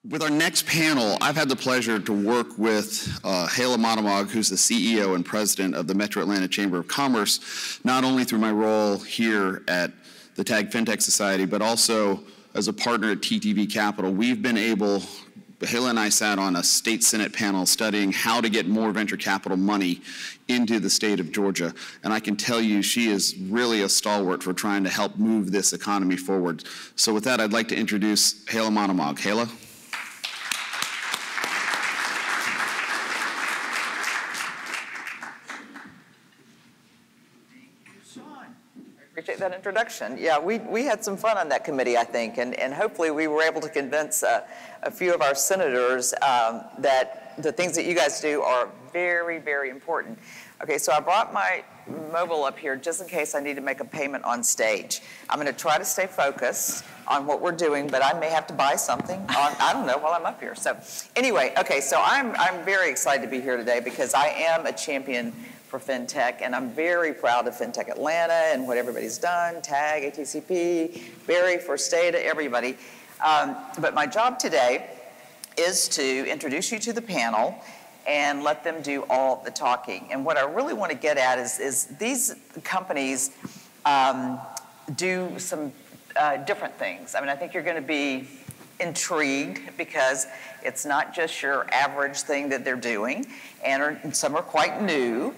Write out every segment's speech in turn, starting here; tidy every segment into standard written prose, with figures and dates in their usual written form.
With our next panel, I've had the pleasure to work with Hela Monomog, who's the CEO and president of the Metro Atlanta Chamber of Commerce, not only through my role here at the TAG FinTech Society, but also as a partner at TTV Capital. We've been able, Hela and I sat on a state Senate panel studying how to get more venture capital money into the state of Georgia. And I can tell you she is really a stalwart for trying to help move this economy forward. So with that, I'd like to introduce Hela Monomog. Hela? Appreciate that introduction. Yeah, we had some fun on that committee, I think, and hopefully we were able to convince a few of our senators that the things that you guys do are very, very important. Okay, so I brought my mobile up here just in case I need to make a payment on stage. I'm going to try to stay focused on what we're doing, but I may have to buy something I don't know, while I'm up here. So anyway, okay, so I'm very excited to be here today because I am a champion for FinTech, and I'm very proud of FinTech Atlanta and what everybody's done, TAG, ATCP, Barry, First Data, everybody. But my job today is to introduce you to the panel and let them do all the talking. And what I really want to get at is these companies do some different things. I mean, I think you're going to be intrigued because it's not just your average thing that they're doing, and some are quite new.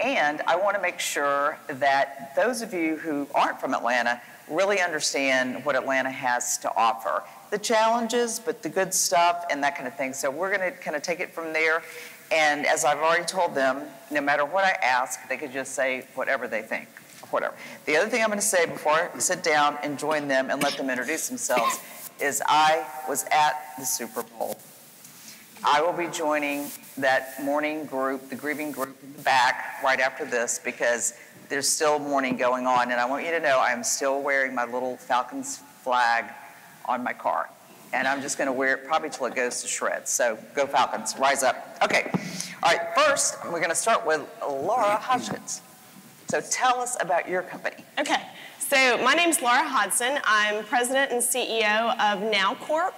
And I want to make sure that those of you who aren't from Atlanta really understand what Atlanta has to offer. The challenges, but the good stuff and that kind of thing. So we're going to kind of take it from there. And as I've already told them, no matter what I ask, they could just say whatever they think, whatever. The other thing I'm going to say before I sit down and join them and let them introduce themselves is I was at the Super Bowl. I will be joining that mourning group, the grieving group in the back right after this because there's still mourning going on. And I want you to know I'm still wearing my little Falcons flag on my car. And I'm just going to wear it probably till it goes to shreds. So go Falcons, rise up. Okay. All right, first we're going to start with Laura Hodgkins. So tell us about your company. Okay. So my name's Laura Hodson. I'm president and CEO of NowCorp.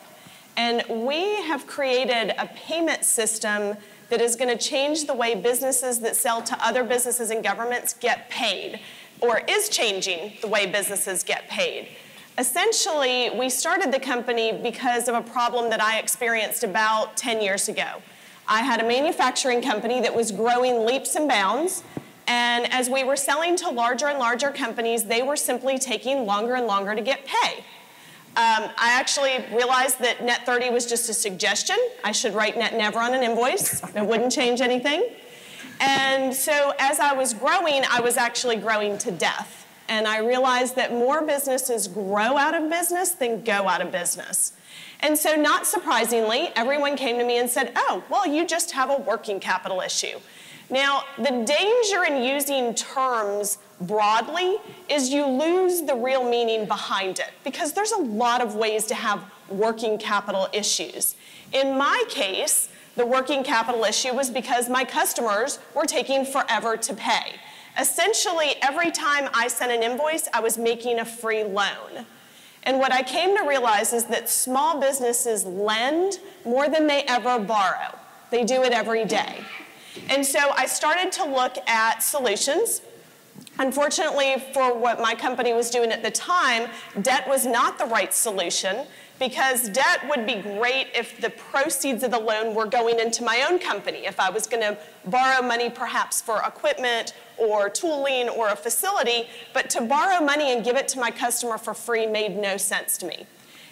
And we have created a payment system that is going to change the way businesses that sell to other businesses and governments get paid, or is changing the way businesses get paid. Essentially, we started the company because of a problem that I experienced about 10 years ago. I had a manufacturing company that was growing leaps and bounds, and as we were selling to larger and larger companies, they were simply taking longer and longer to get paid. I actually realized that net 30 was just a suggestion. I should write net never on an invoice. It wouldn't change anything. And so as I was growing, I was actually growing to death. And I realized that more businesses grow out of business than go out of business. And so not surprisingly, everyone came to me and said, oh, well, you just have a working capital issue. Now, the danger in using terms broadly is you lose the real meaning behind it, because there's a lot of ways to have working capital issues. In my case, the working capital issue was because my customers were taking forever to pay. Essentially, every time I sent an invoice, I was making a free loan. And what I came to realize is that small businesses lend more than they ever borrow. They do it every day. And so I started to look at solutions. Unfortunately, for what my company was doing at the time, debt was not the right solution, because debt would be great if the proceeds of the loan were going into my own company. If I was going to borrow money perhaps for equipment or tooling or a facility, but to borrow money and give it to my customer for free made no sense to me.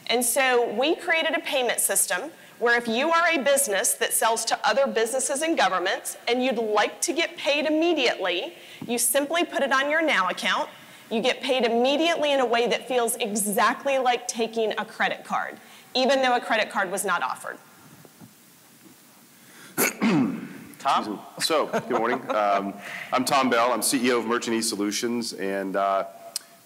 And so we created a payment system where if you are a business that sells to other businesses and governments and you'd like to get paid immediately, you simply put it on your Now account. You get paid immediately in a way that feels exactly like taking a credit card, even though a credit card was not offered. Tom? So, good morning. I'm Tom Bell. I'm CEO of Merchant eSolutions, and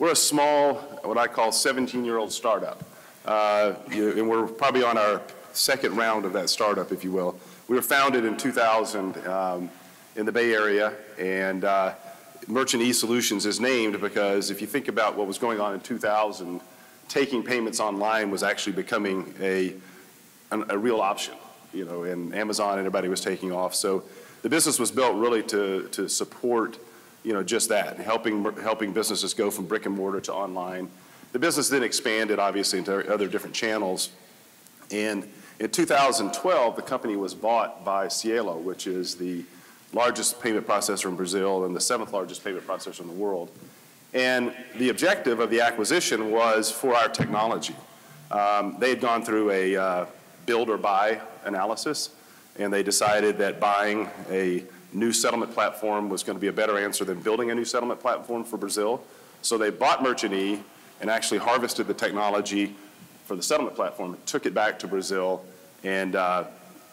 we're a small, what I call 17-year-old startup. And we're probably on our second round of that startup, if you will. We were founded in 2000 in the Bay Area, and Merchant eSolutions is named because if you think about what was going on in 2000, taking payments online was actually becoming a real option, you know, and Amazon and everybody was taking off. So the business was built really to support, you know, just that, helping businesses go from brick and mortar to online. The business then expanded, obviously, into other different channels. And in 2012, the company was bought by Cielo, which is the largest payment processor in Brazil and the 7th largest payment processor in the world. And the objective of the acquisition was for our technology. They had gone through a build or buy analysis, and they decided that buying a new settlement platform was going to be a better answer than building a new settlement platform for Brazil. So they bought Merchant E and actually harvested the technology for the settlement platform, took it back to Brazil, and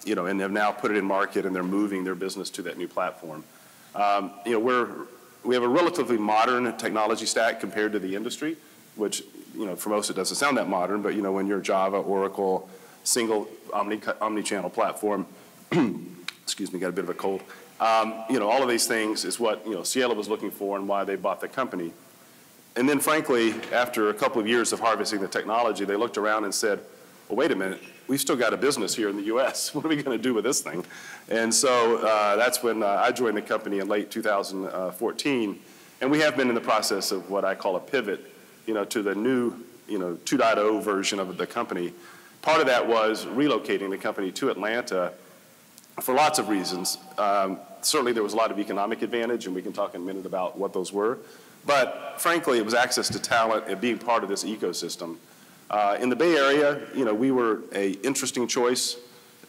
you know, and have now put it in market, and they're moving their business to that new platform. You know, we have a relatively modern technology stack compared to the industry, which, you know, for most it doesn't sound that modern, but, you know, when you're Java, Oracle, single omni-channel platform, excuse me, got a bit of a cold. You know, all of these things is what, you know, Cielo was looking for and why they bought the company. And then, frankly, after a couple of years of harvesting the technology, they looked around and said, well, wait a minute, we've still got a business here in the US. What are we going to do with this thing? And so that's when I joined the company in late 2014. And we have been in the process of what I call a pivot, you know, to the new, you know, 2.0 version of the company. Part of that was relocating the company to Atlanta for lots of reasons. Certainly there was a lot of economic advantage, and we can talk in a minute about what those were. But frankly, it was access to talent and being part of this ecosystem. In the Bay Area, you know, we were an interesting choice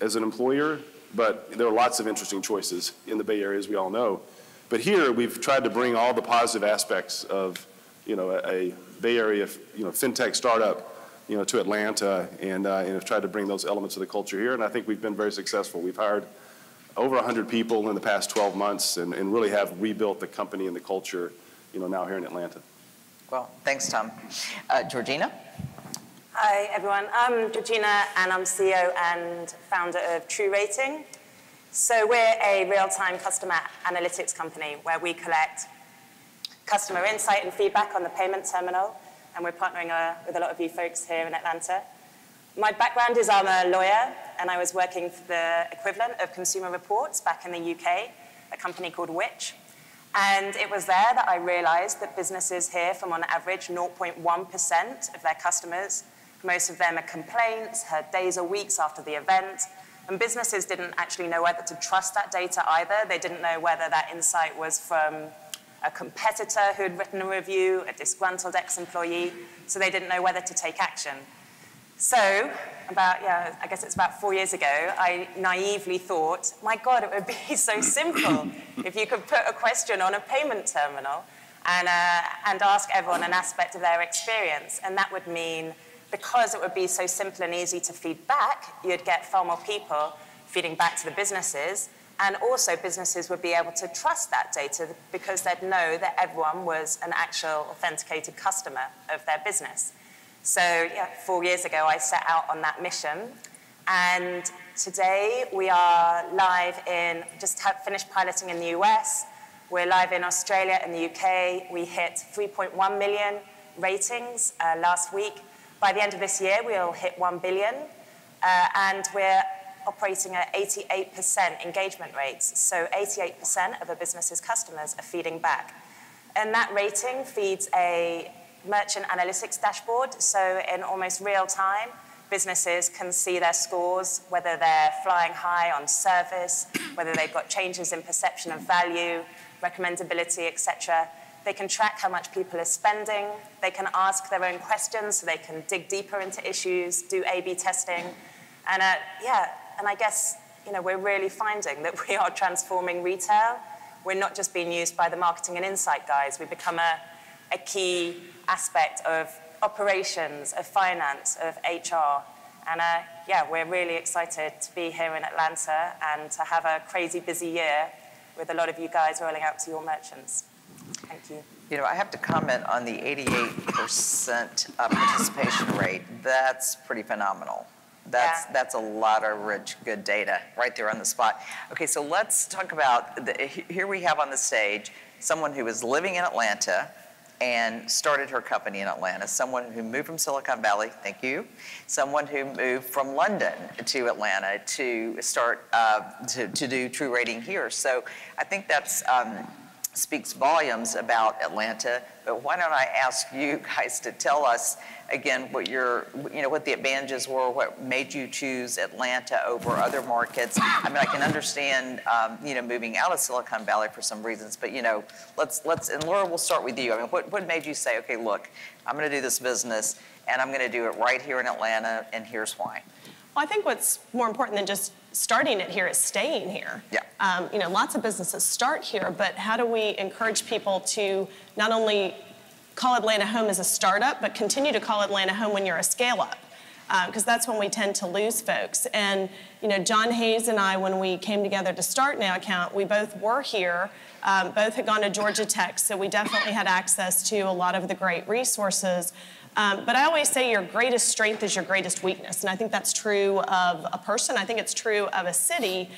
as an employer, but there are lots of interesting choices in the Bay Area, as we all know. But here, we've tried to bring all the positive aspects of, you know, a Bay Area, you know, fintech startup, you know, to Atlanta, and have tried to bring those elements of the culture here, and I think we've been very successful. We've hired over 100 people in the past 12 months and really have rebuilt the company and the culture, you know, now here in Atlanta. Well, thanks, Tom. Georgina? Hi, everyone. I'm Georgina, and I'm CEO and founder of TruRating. So we're a real-time customer analytics company where we collect customer insight and feedback on the payment terminal, and we're partnering with a lot of you folks here in Atlanta. My background is I'm a lawyer, and I was working for the equivalent of Consumer Reports back in the UK, a company called Which. And it was there that I realized that businesses hear from, on average, 0.1% of their customers. Most of them are complaints, heard days or weeks after the event. And businesses didn't actually know whether to trust that data either. They didn't know whether that insight was from a competitor who had written a review, a disgruntled ex-employee, so they didn't know whether to take action. So I guess it's about 4 years ago, I naively thought, my God, it would be so simple if you could put a question on a payment terminal and ask everyone an aspect of their experience. And that would mean, because it would be so simple and easy to feed back, you'd get far more people feeding back to the businesses. And also businesses would be able to trust that data because they'd know that everyone was an actual authenticated customer of their business. So yeah, 4 years ago, I set out on that mission. And today we are live finished piloting in the US. We're live in Australia and the UK. We hit 3.1 million ratings last week. By the end of this year, we'll hit 1 billion. And we're operating at 88% engagement rates. So 88% of a business's customers are feeding back. And that rating feeds a merchant analytics dashboard. So in almost real time, businesses can see their scores, whether they're flying high on service, whether they've got changes in perception of value, recommendability, etc. They can track how much people are spending. They can ask their own questions, so they can dig deeper into issues, do A/B testing. And and I guess, you know, we're really finding that we are transforming retail. We're not just being used by the marketing and insight guys. We've become a key aspect of operations, of finance, of HR. And we're really excited to be here in Atlanta and to have a crazy busy year with a lot of you guys rolling out to your merchants. Thank you. You know, I have to comment on the 88% participation rate. That's pretty phenomenal. That's a lot of rich, good data right there on the spot. Okay, so let's talk about, here we have on the stage someone who is living in Atlanta and started her company in Atlanta, someone who moved from Silicon Valley, thank you, someone who moved from London to Atlanta to start to do True Rating here. So I think that's speaks volumes about Atlanta, but why don't I ask you guys to tell us again what what the advantages were, what made you choose Atlanta over other markets. I mean, I can understand, moving out of Silicon Valley for some reasons, but let's, and Laura, we'll start with you. I mean, what made you say, okay, look, I'm going to do this business and I'm going to do it right here in Atlanta, and here's why? Well, I think what's more important than just starting it here is staying here. Yeah. Lots of businesses start here, but how do we encourage people to not only call Atlanta home as a startup, but continue to call Atlanta home when you're a scale-up? Because that's when we tend to lose folks. And John Hayes and I, when we came together to start Now Account, we both were here. Both had gone to Georgia Tech, so we definitely had access to a lot of the great resources. But I always say your greatest strength is your greatest weakness. And I think that's true of a person. I think it's true of a city.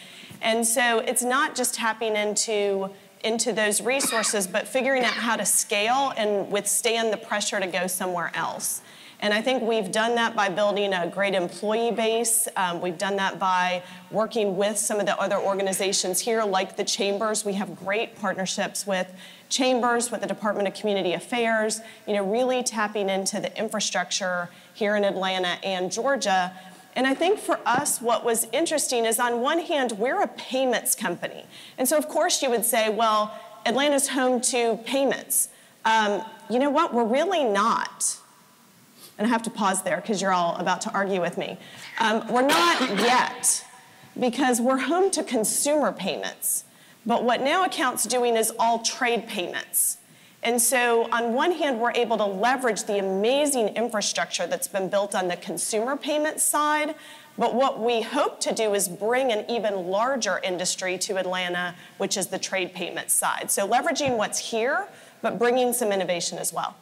And so it's not just tapping into those resources, but figuring out how to scale and withstand the pressure to go somewhere else. And I think we've done that by building a great employee base. We've done that by working with some of the other organizations here, like the chambers. We have great partnerships with chambers, with the Department of Community Affairs, really tapping into the infrastructure here in Atlanta and Georgia. And I think for us, what was interesting is, on one hand, we're a payments company. And so, of course, you would say, well, Atlanta's home to payments. You know what? We're really not. And I have to pause there because you're all about to argue with me. We're not yet, because we're home to consumer payments. But what Now Account's doing is all trade payments. And so on one hand, we're able to leverage the amazing infrastructure that's been built on the consumer payments side. But what we hope to do is bring an even larger industry to Atlanta, which is the trade payments side. So leveraging what's here, but bringing some innovation as well.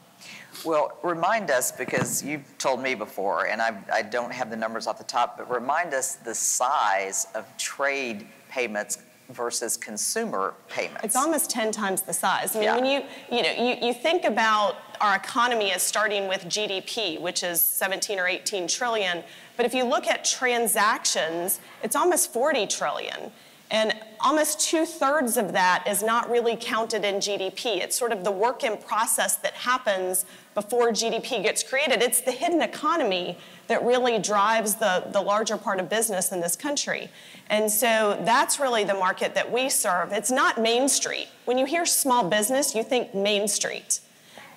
Well, remind us, because you've told me before, and I don't have the numbers off the top, but remind us the size of trade payments versus consumer payments. It's almost 10 times the size. I mean, Yeah. when you think about our economy as starting with GDP, which is 17 or 18 trillion, but if you look at transactions, it's almost 40 trillion. And almost 2/3 of that is not really counted in GDP. It's sort of the work in process that happens before GDP gets created. It's the hidden economy that really drives the larger part of business in this country. And so that's really the market that we serve. It's not Main Street. When you hear small business, you think Main Street.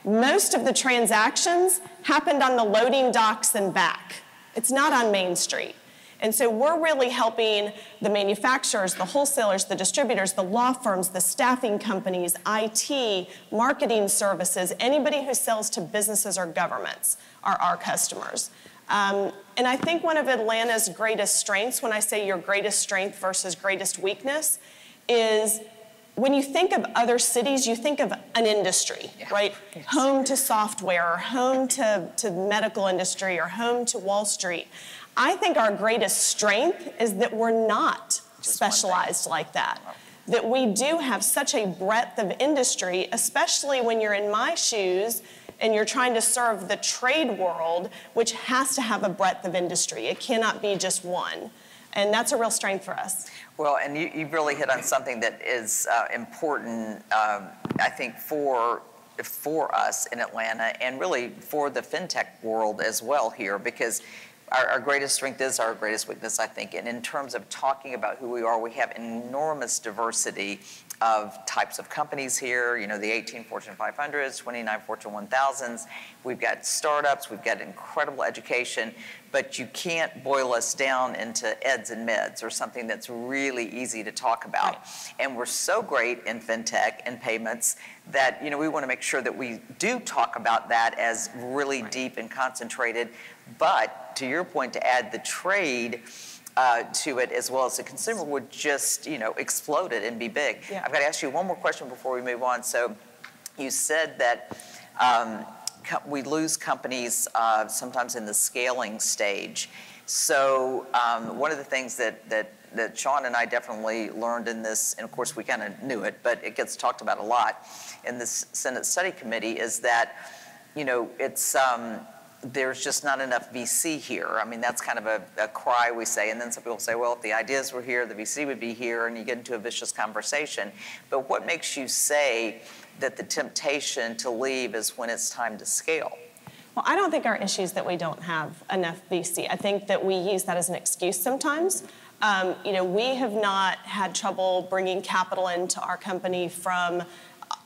Most of the transactions happened on the loading docks and back. It's not on Main Street. And so we're really helping the manufacturers, the wholesalers, the distributors, the law firms, the staffing companies, IT, marketing services, anybody who sells to businesses or governments are our customers. And I think one of Atlanta's greatest strengths, when I say your greatest strength versus greatest weakness, is when you think of other cities, you think of an industry, right? Yes. Home to software, or home to medical industry, or home to Wall Street. I think our greatest strength is that we're not specialized like that. That we do have such a breadth of industry, especially when you're in my shoes and you're trying to serve the trade world, which has to have a breadth of industry. It cannot be just one. And that's a real strength for us. Well, and you really hit on something that is important, I think, for us in Atlanta, and really for the fintech world as well here, because our greatest strength is our greatest weakness, I think. And in terms of talking about who we are, we have enormous diversity of types of companies here. The 18 Fortune 500s, 29 Fortune 1000s. We've got startups. We've got incredible education. But you can't boil us down into eds and meds, or something that's really easy to talk about. Right. And we're so great in fintech and payments that we want to make sure that we do talk about that as really deep and concentrated. But to your point, to add the trade to it as well as the consumer would just explode it and be big. Yeah. I've got to ask you one more question before we move on. So you said that we lose companies sometimes in the scaling stage. So one of the things that that Sean and I definitely learned in this, and of course we kind of knew it, but it gets talked about a lot in this Senate Study Committee, is that, it's, there's just not enough VC here. I mean, that's kind of a cry we say, and then some people say, well, if the ideas were here, the VC would be here, and you get into a vicious conversation. But what makes you say that the temptation to leave is when it's time to scale? Well, I don't think our issue is that we don't have enough VC. I think that we use that as an excuse sometimes. We have not had trouble bringing capital into our company from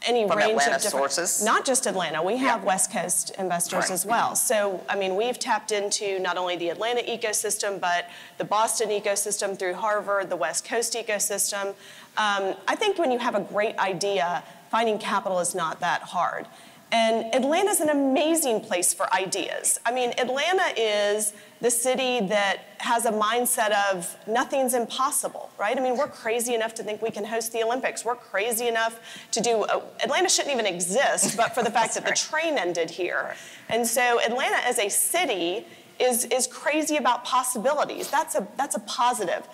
any range Atlanta of different sources? Not just Atlanta. We have West Coast investors Right. as well. So, I mean, we've tapped into not only the Atlanta ecosystem, but the Boston ecosystem through Harvard, the West Coast ecosystem. I think when you have a great idea, finding capital is not that hard. And Atlanta's an amazing place for ideas. I mean, Atlanta is the city that has a mindset of nothing's impossible, right? I mean, we're crazy enough to think we can host the Olympics. We're crazy enough to do, Atlanta shouldn't even exist, but for the fact that the train ended here. And so Atlanta as a city is crazy about possibilities. That's a positive.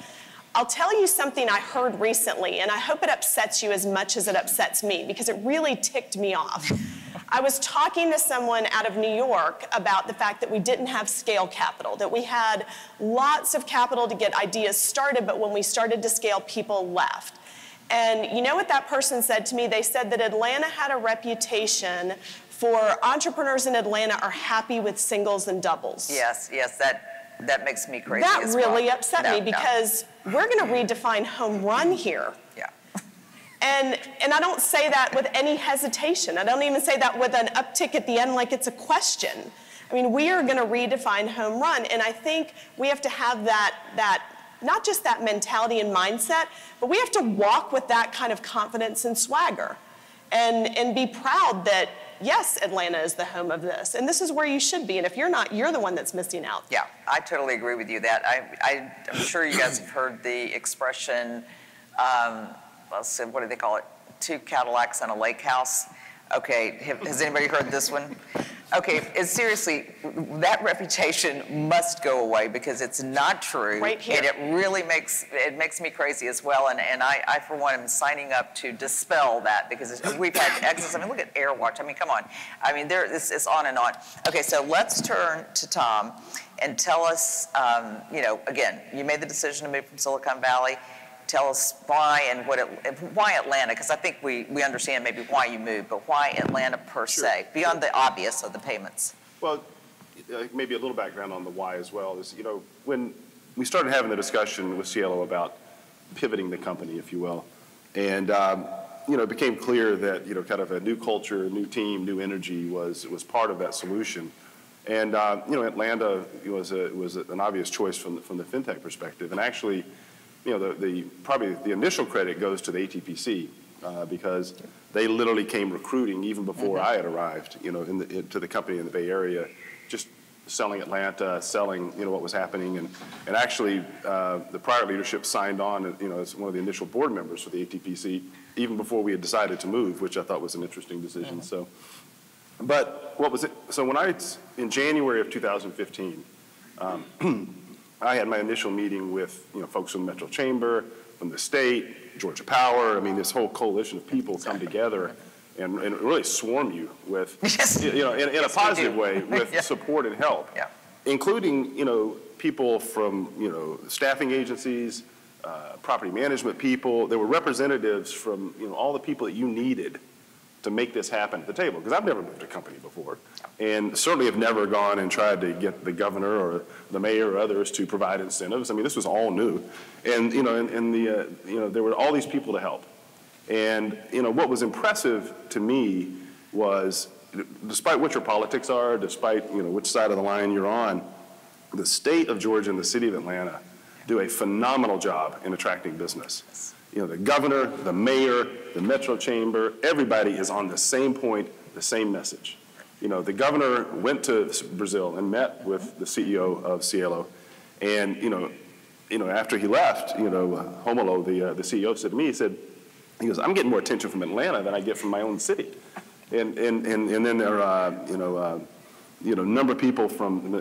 I'll tell you something I heard recently, and I hope it upsets you as much as it upsets me, because it really ticked me off. I was talking to someone out of New York about the fact that we didn't have scale capital, that we had lots of capital to get ideas started, but when we started to scale, people left. And you know what that person said to me? They said that Atlanta had a reputation for entrepreneurs in Atlanta are happy with singles and doubles. Yes, that makes me crazy That as really well. upset me, because we're going to redefine home run here. Yeah. And I don't say that with any hesitation. I don't even say that with an uptick at the end like it's a question. I mean, we are going to redefine home run, and I think we have to have that not just that mentality and mindset, but we have to walk with that kind of confidence and swagger, and be proud that, yes, Atlanta is the home of this, and this is where you should be, and if you're not, you're the one that's missing out. Yeah, I totally agree with you that. I'm sure you guys have heard the expression, let's see, what do they call it? 2 Cadillacs and a lake house. Okay, has anybody heard this one? Okay, seriously, that reputation must go away because it's not true. Right here. And it really makes me crazy as well. And I for one, am signing up to dispel that because we've had excess. I mean, look at AirWatch. I mean, come on. I mean, it's on and on. Okay, so let's turn to Tom and tell us, again, you made the decision to move from Silicon Valley. Tell us why and why Atlanta, because I think we understand maybe why you moved, but why Atlanta per se, beyond the obvious of the payments? Well, maybe a little background on the why as well is, when we started having the discussion with Cielo about pivoting the company, if you will, and, it became clear that, kind of a new culture, new team, new energy was part of that solution. And, Atlanta was an obvious choice from the fintech perspective. And actually, probably the initial credit goes to the ATPC because they literally came recruiting even before I had arrived, to the company in the Bay Area, just selling Atlanta, selling, what was happening. And actually, the prior leadership signed on, as one of the initial board members for the ATPC, even before we had decided to move, which I thought was an interesting decision. So, but what was it? So in January of 2015, I had my initial meeting with, folks from the Metro Chamber, from the state, Georgia Power. I mean, this whole coalition of people come together and really swarm you with, in a positive way, with support and help, including, people from, staffing agencies, property management people. There were representatives from, all the people that you needed to make this happen at the table, because I've never moved a company before, and certainly have never gone and tried to get the governor or the mayor or others to provide incentives. I mean, this was all new, and there were all these people to help, and what was impressive to me was, despite what your politics are, despite which side of the line you're on, the state of Georgia and the city of Atlanta do a phenomenal job in attracting business. The governor, the mayor, the Metro Chamber, everybody is on the same point, the same message. The governor went to Brazil and met with the CEO of Cielo, and after he left, Romulo, the CEO, said to me, he goes, I'm getting more attention from Atlanta than I get from my own city, and then there are a number of people from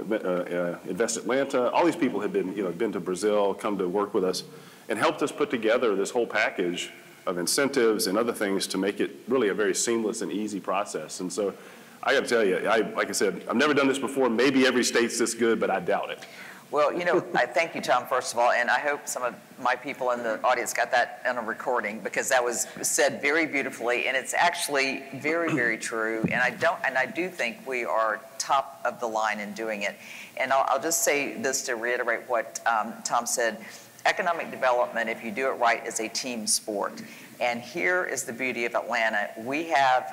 Invest Atlanta. All these people had been to Brazil, come to work with us. and helped us put together this whole package of incentives and other things to make it really a very seamless and easy process. And so I got to tell you, like I said, I've never done this before. Maybe every state's this good, but I doubt it. Well, you know, I thank you, Tom, first of all, and I hope some of my people in the audience got that on a recording, because that was said very beautifully, and it's actually very, very true. And I do think we are top of the line in doing it. And I'll just say this to reiterate what Tom said. Economic development, if you do it right, is a team sport. And here is the beauty of Atlanta. We have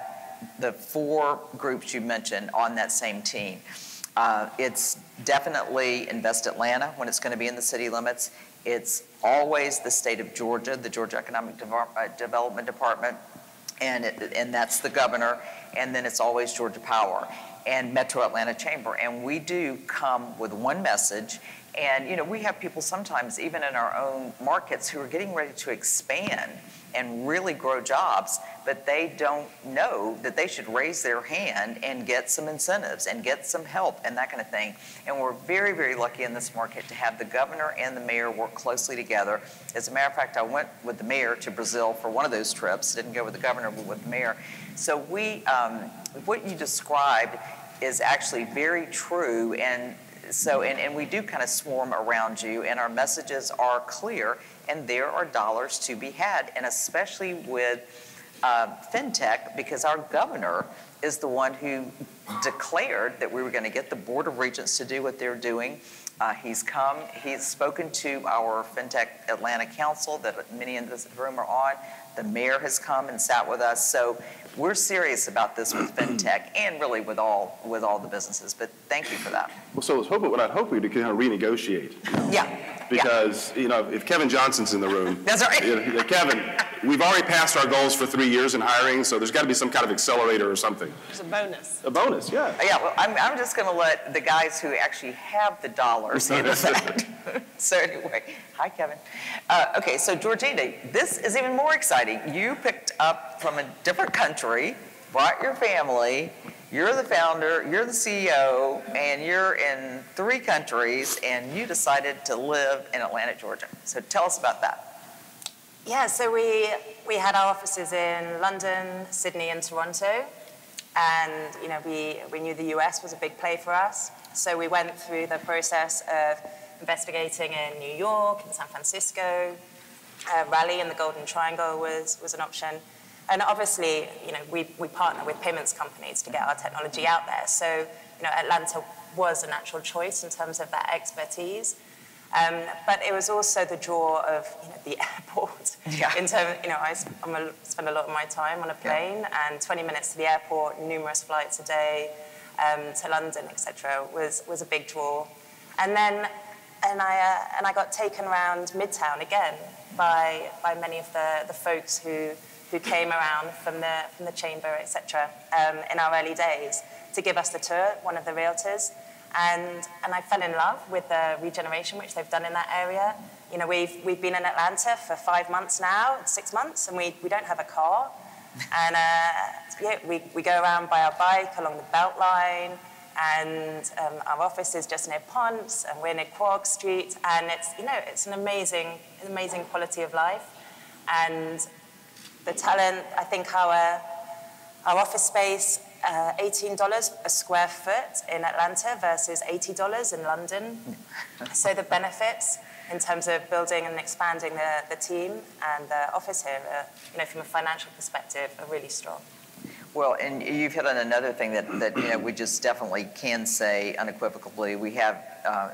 the 4 groups you mentioned on that same team. It's definitely Invest Atlanta when it's going to be in the city limits. It's always the state of Georgia, the Georgia Economic Development Department, and that's the governor. And then it's always Georgia Power and Metro Atlanta Chamber. And we do come with one message. And, you know, we have people sometimes, even in our own markets, who are getting ready to expand and really grow jobs, but they don't know that they should raise their hand and get some incentives and get some help and that kind of thing. And we're very, very lucky in this market to have the governor and the mayor work closely together. As a matter of fact, I went with the mayor to Brazil for one of those trips. Didn't go with the governor, but with the mayor. So what you described is actually very true. And so, and we do kind of swarm around you, and our messages are clear, and there are dollars to be had, and especially with FinTech, because our governor is the one who declared that we were going to get the Board of Regents to do what they're doing. He's spoken to our FinTech Atlanta Council that many in this room are on. The mayor has come and sat with us. So we're serious about this with FinTech and really with all the businesses. But thank you for that. Well, so what I'd hope we could kind of renegotiate. Yeah. Because, you know, if Kevin Johnson's in the room. That's right. You know, Kevin, we've already passed our goals for 3 years in hiring, so there's got to be some kind of accelerator or something. There's a bonus. A bonus, yeah. Yeah, well, I'm just going to let the guys who actually have the dollars handle that. So anyway, hi, Kevin. Okay, so Georgina, this is even more exciting. You picked up from a different country, brought your family. You're the founder, you're the CEO, and you're in 3 countries, and you decided to live in Atlanta, Georgia. So tell us about that. Yeah, so we had our offices in London, Sydney, and Toronto. And, you know, we knew the US was a big play for us. So we went through the process of investigating in New York and San Francisco. Raleigh in the Golden Triangle was an option. And obviously, you know, we partner with payments companies to get our technology out there. So, you know, Atlanta was a natural choice in terms of that expertise. But it was also the draw of, you know, the airport. Yeah. In terms, you know, I spend a lot of my time on a plane, and 20 minutes to the airport, numerous flights a day to London, etc., was a big draw. And then, I got taken around Midtown again by many of the folks who came around from the chamber, etc., in our early days to give us the tour, one of the realtors. And I fell in love with the regeneration which they've done in that area. You know, we've been in Atlanta for 5 months now, 6 months, and we don't have a car. And yeah, we go around by our bike along the Beltline, and our office is just near Ponce, and we're near Quark Street, and it's, you know, it's an amazing quality of life. And the talent, I think our office space, $18 a square foot in Atlanta versus $80 in London. So the benefits in terms of building and expanding the team and the office here, you know, from a financial perspective, are really strong. Well, and you've hit on another thing that you know, we just definitely can say unequivocally. We have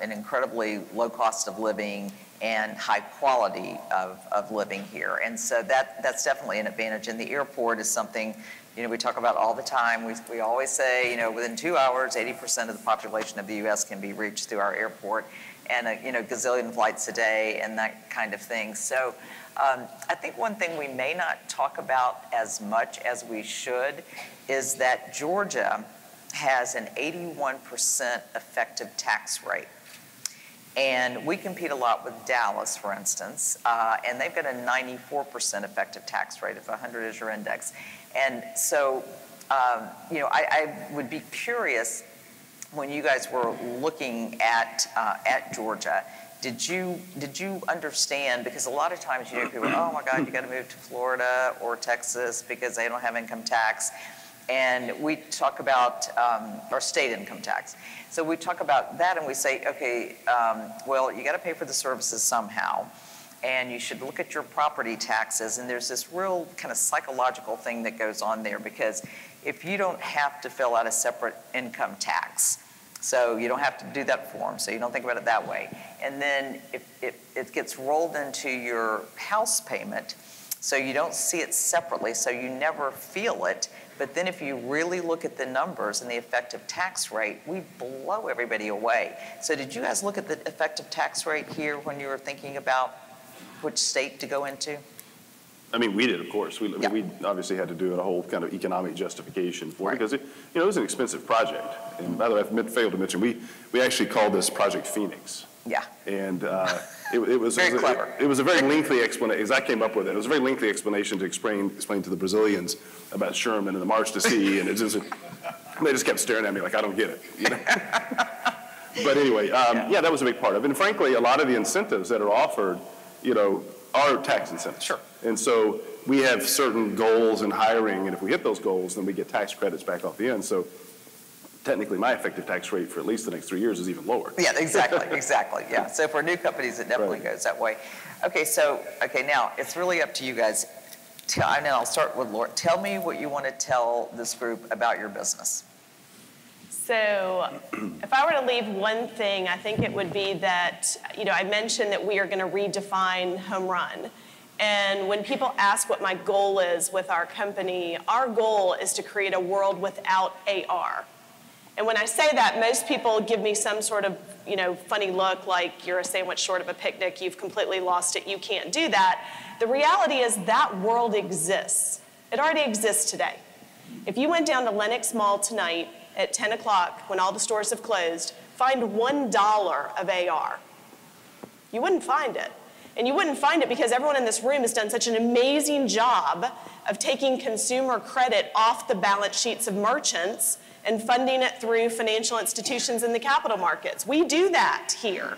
an incredibly low cost of living and high quality of living here. And so that's definitely an advantage. And the airport is something, you know, we talk about all the time. We always say, you know, within 2 hours, 80% of the population of the U.S. can be reached through our airport, and you know, gazillion flights a day and that kind of thing. So I think one thing we may not talk about as much as we should is that Georgia has an 81% effective tax rate. And we compete a lot with Dallas, for instance, and they've got a 94% effective tax rate if 100 is your index. And so, you know, I would be curious when you guys were looking at Georgia, did you understand, because a lot of times you hear people, oh my God, you got to move to Florida or Texas because they don't have income tax. And we talk about our state income tax. So we talk about that and we say, okay, well, you got to pay for the services somehow. And you should look at your property taxes. And there's this real kind of psychological thing that goes on there, because if you don't have to fill out a separate income tax, so you don't have to do that form, so you don't think about it that way. And then if it gets rolled into your house payment, so you don't see it separately, so you never feel it. But then if you really look at the numbers and the effective tax rate, we blow everybody away. So did you guys look at the effective tax rate here when you were thinking about which state to go into? I mean, we did, of course. We obviously had to do a whole kind of economic justification for it, because it was an expensive project. And by the way, I failed to mention, we actually called this Project Phoenix. Yeah. And it was very clever. It was a very lengthy explanation, as I came up with it. It was a very lengthy explanation to explain to the Brazilians about Sherman and the March to Sea, and they just kept staring at me like, I don't get it. You know? But anyway, yeah, that was a big part of it. And frankly, a lot of the incentives that are offered, are tax incentives. Sure. And so we have certain goals in hiring, and if we hit those goals, then we get tax credits back off the end. So technically, my effective tax rate for at least the next 3 years is even lower. Yeah, exactly, yeah. So for new companies, it definitely goes that way. Okay, now it's really up to you guys. And I'll start with Laura. Tell me what you want to tell this group about your business. So if I were to leave one thing, I think it would be that, I mentioned that we are going to redefine home run. And when people ask what my goal is with our company, our goal is to create a world without AR. And when I say that, most people give me some sort of, funny look, like you're a sandwich short of a picnic, you've completely lost it, you can't do that. The reality is that world exists. It already exists today. If you went down to Lenox Mall tonight at 10 o'clock when all the stores have closed, find $1 of AR. You wouldn't find it. And you wouldn't find it because everyone in this room has done such an amazing job of taking consumer credit off the balance sheets of merchants and funding it through financial institutions in the capital markets. We do that here.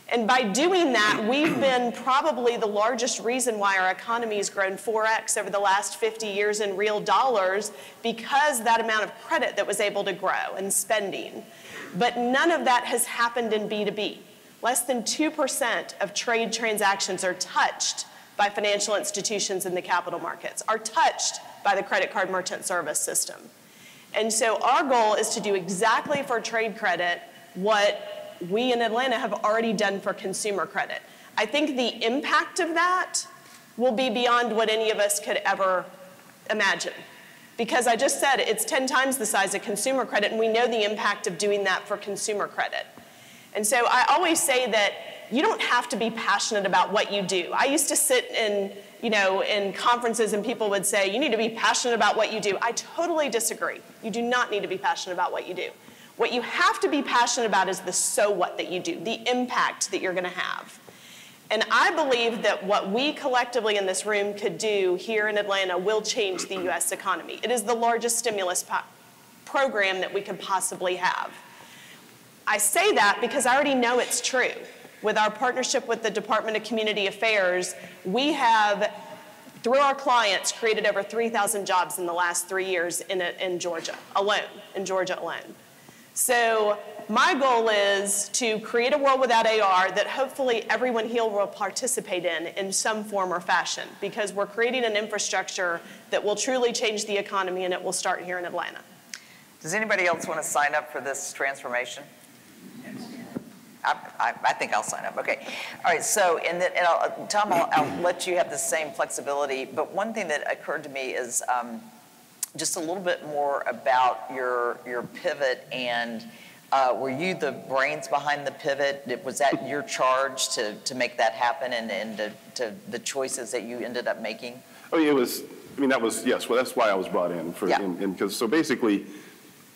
And by doing that, we've been probably the largest reason why our economy has grown 4x over the last 50 years in real dollars, because that amount of credit that was able to grow and spending. But none of that has happened in B2B. Less than 2% of trade transactions are touched by financial institutions in the capital markets, are touched by the credit card merchant service system. And so our goal is to do exactly for trade credit what we in Atlanta have already done for consumer credit. I think the impact of that will be beyond what any of us could ever imagine. Because I just said it's 10 times the size of consumer credit, and we know the impact of doing that for consumer credit. And so I always say that you don't have to be passionate about what you do. I used to sit in conferences and people would say, you need to be passionate about what you do. I totally disagree. You do not need to be passionate about what you do. What you have to be passionate about is the so what that you do, the impact that you're going to have. And I believe that what we collectively in this room could do here in Atlanta will change the U.S. economy. It is the largest stimulus program that we could possibly have. I say that because I already know it's true. With our partnership with the Department of Community Affairs, we have, through our clients, created over 3,000 jobs in the last 3 years in Georgia alone. So my goal is to create a world without AR that hopefully everyone here will participate in some form or fashion, because we're creating an infrastructure that will truly change the economy, and it will start here in Atlanta. Does anybody else want to sign up for this transformation? I think I'll sign up. Okay. All right. So, Tom, I'll let you have the same flexibility. But one thing that occurred to me is just a little bit more about your pivot, and were you the brains behind the pivot? Was that your charge to make that happen, and to the choices that you ended up making? Oh, it was. I mean, that was, yes. Well, that's why I was brought in because so basically,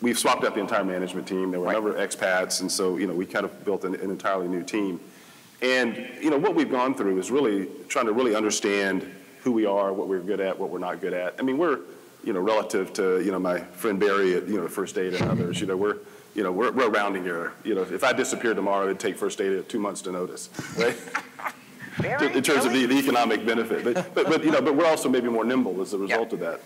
we've swapped out the entire management team. There were a number of expats, and so we kind of built an entirely new team. And what we've gone through is really trying to really understand who we are, what we're good at, what we're not good at. I mean, we're relative to my friend Barry at First Aid and others, we're we're a rounding error. If I disappeared tomorrow, it'd take First Data 2 months to notice, right? In terms of the economic benefit. But we're also maybe more nimble as a result of that.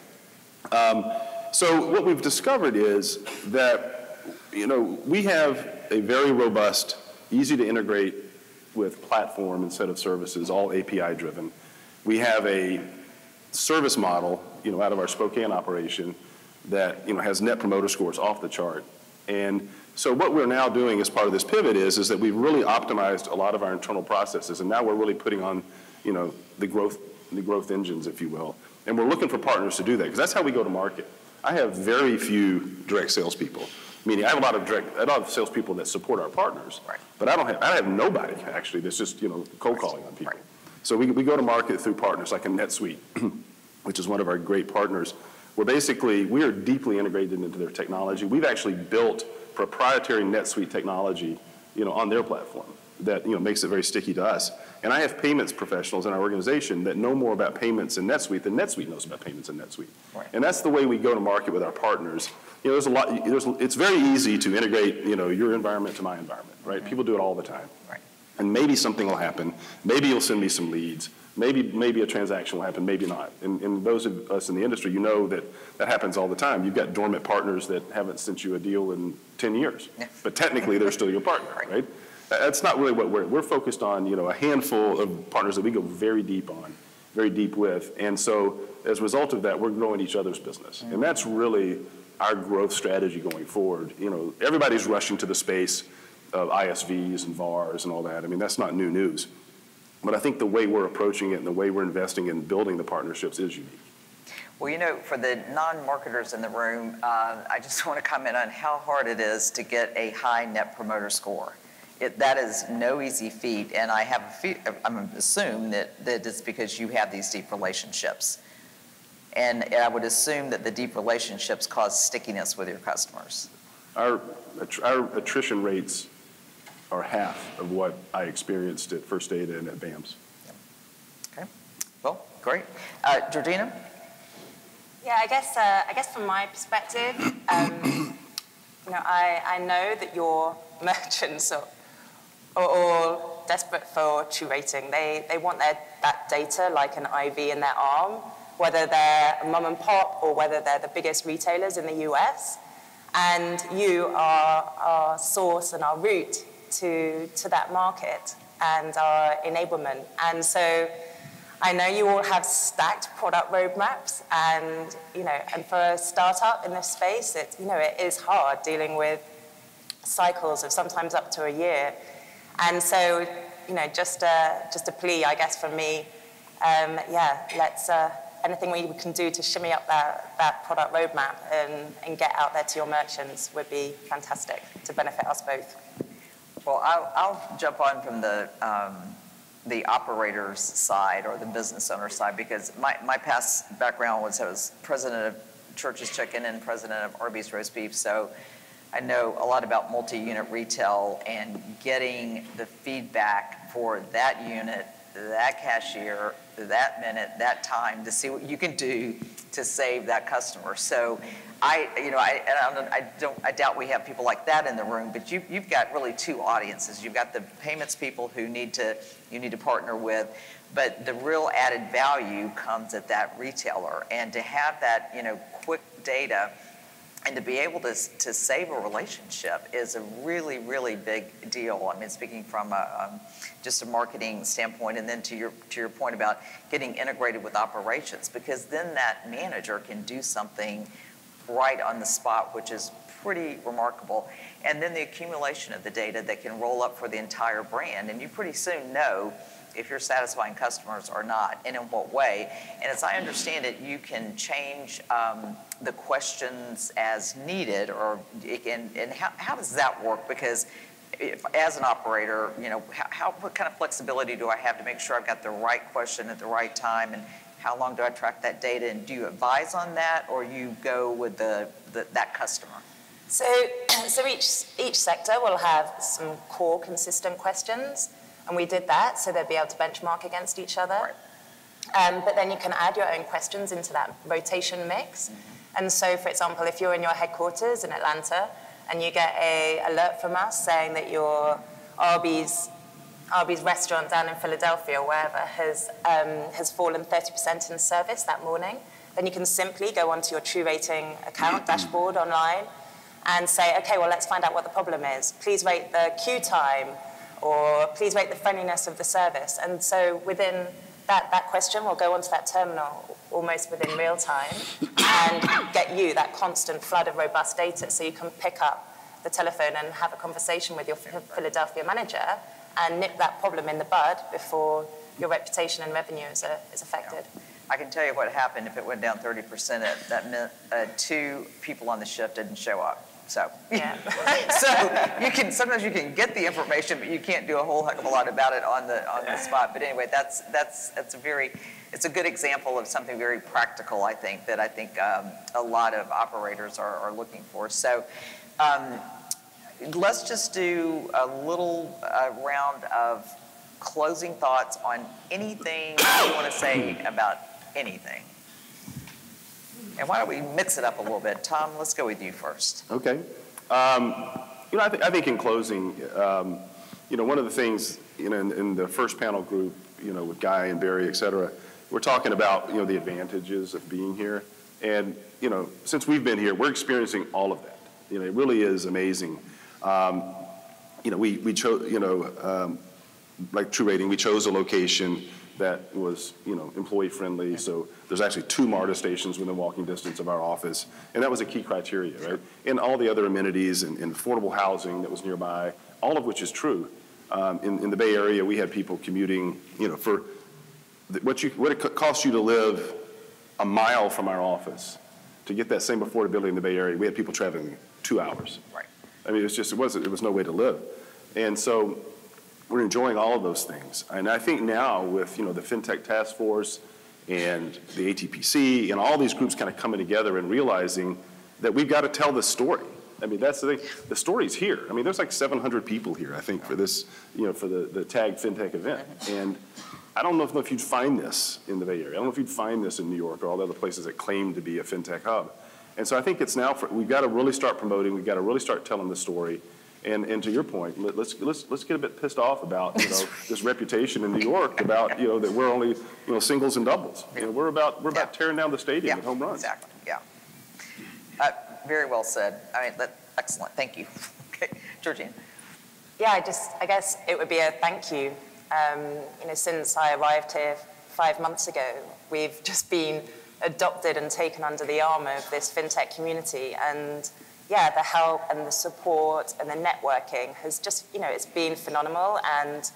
So what we've discovered is that, we have a very robust, easy to integrate with platform and set of services, all API driven. We have a service model, out of our Spokane operation that, has net promoter scores off the chart. And so what we're now doing as part of this pivot is that we've really optimized a lot of our internal processes, and now we're really putting on, the growth engines, if you will. And we're looking for partners to do that, because that's how we go to market. I have very few direct salespeople, meaning I have a lot of salespeople that support our partners, right. But I have nobody actually that's just, cold calling on people. Right. So we go to market through partners like a NetSuite, which is one of our great partners, where basically we are deeply integrated into their technology. We've actually built proprietary NetSuite technology, on their platform that, makes it very sticky to us. And I have payments professionals in our organization that know more about payments in NetSuite than NetSuite knows about payments in NetSuite. Right. And that's the way we go to market with our partners. It's very easy to integrate, your environment to my environment, right? Mm-hmm. People do it all the time. Right. And maybe something will happen. Maybe you'll send me some leads. Maybe a transaction will happen, maybe not. And those of us in the industry, that happens all the time. You've got dormant partners that haven't sent you a deal in 10 years. Yeah. But technically, they're still your partner, right? That's not really what we're focused on, a handful of partners that we go very deep with. And so as a result of that, we're growing each other's business. Mm-hmm. And that's really our growth strategy going forward. Everybody's rushing to the space of ISVs and VARs and all that. I mean, that's not new news. But I think the way we're approaching it and the way we're investing in building the partnerships is unique. Well, for the non-marketers in the room, I just want to comment on how hard it is to get a high Net Promoter Score. That is no easy feat, and I'm assume that it's because you have these deep relationships. And I would assume that the deep relationships cause stickiness with your customers. Our attrition rates are half of what I experienced at First Data and at BAMS. Okay, well, great. Georgina? Yeah, I guess from my perspective, I know that your merchants are all desperate for true rating. They want that data like an IV in their arm, whether they're a mom and pop or whether they're the biggest retailers in the US. And you are our source and our route to that market and our enablement. And so I know you all have stacked product roadmaps, and and for a startup in this space, it is hard dealing with cycles of sometimes up to a year. And so just a plea, I guess, from me, let's anything we can do to shimmy up that product roadmap and get out there to your merchants would be fantastic to benefit us both. Well, I'll jump on from the operator's side or the business owner side, because my past background was I was president of Church's Chicken and president of Arby's Roast Beef, so I know a lot about multi-unit retail and getting the feedback for that unit, that cashier, that minute, that time to see what you can do to save that customer. So I doubt we have people like that in the room, but you've got really two audiences. You've got the payments people who you need to partner with, but the real added value comes at that retailer. And to have that, quick data and to be able to save a relationship is a really, really big deal. I mean, speaking from just a marketing standpoint, and then to your point about getting integrated with operations, because then that manager can do something right on the spot, which is pretty remarkable. And then the accumulation of the data that can roll up for the entire brand, and you pretty soon know if you're satisfying customers or not, and in what way. And as I understand it, you can change the questions as needed, and how does that work? Because as an operator, what kind of flexibility do I have to make sure I've got the right question at the right time, and how long do I track that data, and do you advise on that, or you go with that customer? So each sector will have some core consistent questions, and we did that so they'd be able to benchmark against each other. Right. But then you can add your own questions into that rotation mix. Mm-hmm. And so, for example, if you're in your headquarters in Atlanta and you get an alert from us saying that your Arby's restaurant down in Philadelphia or wherever has fallen 30% in service that morning, then you can simply go onto your True Rating account dashboard online and say, okay, well, let's find out what the problem is. Please rate the queue time, or please rate the friendliness of the service. And so within that question will go onto that terminal almost within real time and get you that constant flood of robust data, so you can pick up the telephone and have a conversation with your Philadelphia manager and nip that problem in the bud before your reputation and revenue is affected. I can tell you what happened if it went down 30%. That meant 2 people on the shift didn't show up. So, yeah. So sometimes you can get the information, but you can't do a whole heck of a lot about it on the spot. But anyway, it's a good example of something very practical, I think, that a lot of operators are looking for. So let's just do a little round of closing thoughts on anything you want to say about anything. And why don't we mix it up a little bit? Tom, let's go with you first. Okay. I think in closing, one of the things, in the first panel group, with Guy and Barry, et cetera, we're talking about, the advantages of being here. And, since we've been here, we're experiencing all of that. It really is amazing. We chose, like True Rating, we chose a location that was, employee friendly. So there's actually 2 MARTA stations within walking distance of our office. And that was a key criteria, right? And all the other amenities and affordable housing that was nearby, all of which is true. In the Bay Area, we had people commuting, for what it costs you to live a mile from our office. To get that same affordability in the Bay Area, we had people traveling 2 hours. Right. I mean, it was no way to live. And so we're enjoying all of those things. And I think now with, the FinTech Task Force and the ATPC and all these groups kind of coming together and realizing that we've got to tell this story. I mean, that's the thing. The story's here. I mean, there's like 700 people here, I think, for this, for the TAG FinTech event. And I don't know if you'd find this in the Bay Area. I don't know if you'd find this in New York or all the other places that claim to be a FinTech hub. And so I think it's now, we've got to really start promoting. We've got to really start telling the story. And to your point, let's get a bit pissed off about this reputation in New York about that we're only singles and doubles. We're about tearing down the stadium with home runs. Exactly. Yeah. Very well said. I mean, excellent. Thank you. Okay, Georgina. Yeah, I guess it would be a thank you. Since I arrived here 5 months ago, we've just been adopted and taken under the arm of this FinTech community, and yeah, the help and the support and the networking has just, it's been phenomenal. And,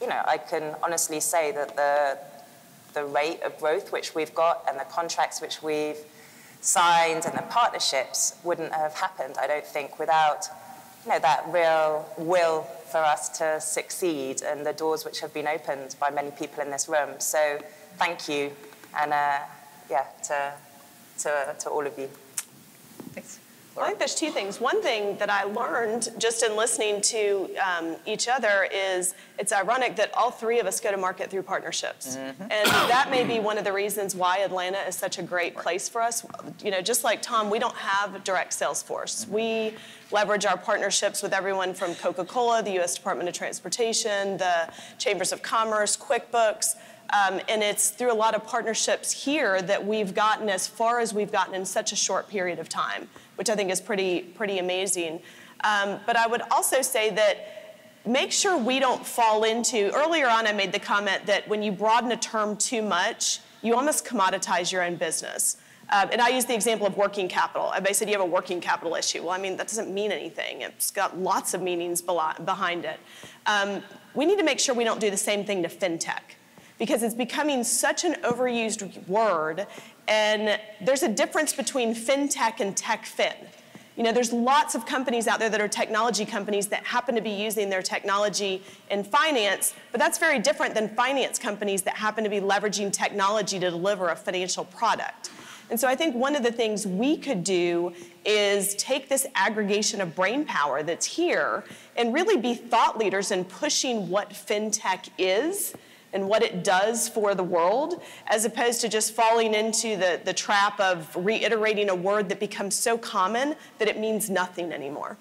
I can honestly say that the rate of growth which we've got and the contracts which we've signed and the partnerships wouldn't have happened, I don't think, without, that real will for us to succeed and the doors which have been opened by many people in this room. So thank you, and to all of you. Thanks. I think there's 2 things. One thing that I learned just in listening to each other is it's ironic that all 3 of us go to market through partnerships. Mm-hmm. And that may be one of the reasons why Atlanta is such a great place for us. Just like Tom, we don't have a direct sales force. Mm-hmm. We leverage our partnerships with everyone from Coca-Cola, the U.S. Department of Transportation, the Chambers of Commerce, QuickBooks. And it's through a lot of partnerships here that we've gotten as far as we've gotten in such a short period of time, which I think is pretty amazing. But I would also say that make sure we don't fall into, earlier on I made the comment that when you broaden a term too much, you almost commoditize your own business. And I use the example of working capital. Everybody said you have a working capital issue. Well, I mean, that doesn't mean anything. It's got lots of meanings behind it. We need to make sure we don't do the same thing to FinTech, because it's becoming such an overused word, and there's a difference between FinTech and TechFin. There's lots of companies out there that are technology companies that happen to be using their technology in finance, but that's very different than finance companies that happen to be leveraging technology to deliver a financial product. And so I think one of the things we could do is take this aggregation of brain power that's here and really be thought leaders in pushing what FinTech is and what it does for the world, as opposed to just falling into the trap of reiterating a word that becomes so common that it means nothing anymore.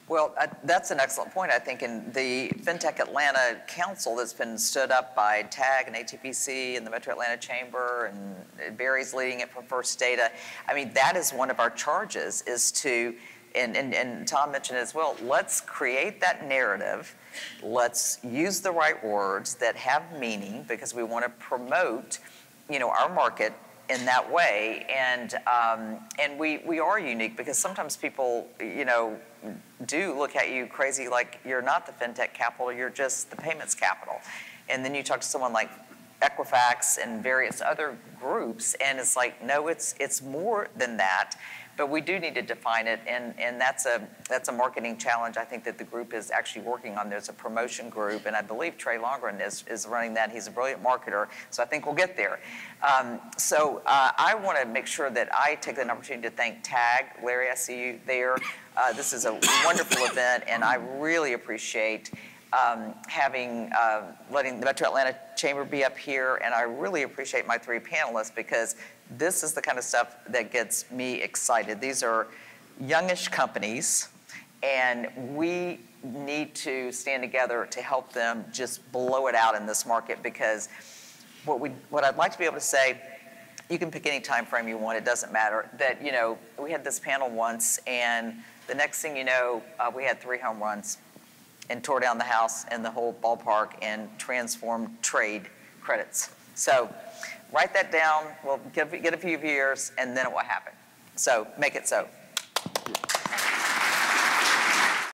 Well, that's an excellent point. I think in the FinTech Atlanta Council that's been stood up by TAG and ATPC and the Metro Atlanta Chamber, and Barry's leading it from First Data. I mean, that is one of our charges, is to, and Tom mentioned as well, let's create that narrative. Let's use the right words that have meaning, because we want to promote, our market in that way. And we are unique, because sometimes people, do look at you crazy, like you're not the fintech capital, you're just the payments capital. And then you talk to someone like Equifax and various other groups, and it's like, no, it's more than that. But we do need to define it, and that's a marketing challenge I think that the group is actually working on. There's a promotion group, and I believe Trey Longren is running that. He's a brilliant marketer, so I think we'll get there. I want to make sure that I take an opportunity to thank TAG. Larry, I see you there. This is a wonderful event, and I really appreciate letting the Metro Atlanta Chamber be up here, and I really appreciate my three panelists, because this is the kind of stuff that gets me excited. These are youngish companies, and we need to stand together to help them just blow it out in this market, because what I'd like to be able to say, you can pick any time frame you want, it doesn't matter, that, we had this panel once, and the next thing you know, we had 3 home runs and tore down the house and the whole ballpark and transformed trade credits. So write that down. We'll get a few years, and then it will happen. So make it so.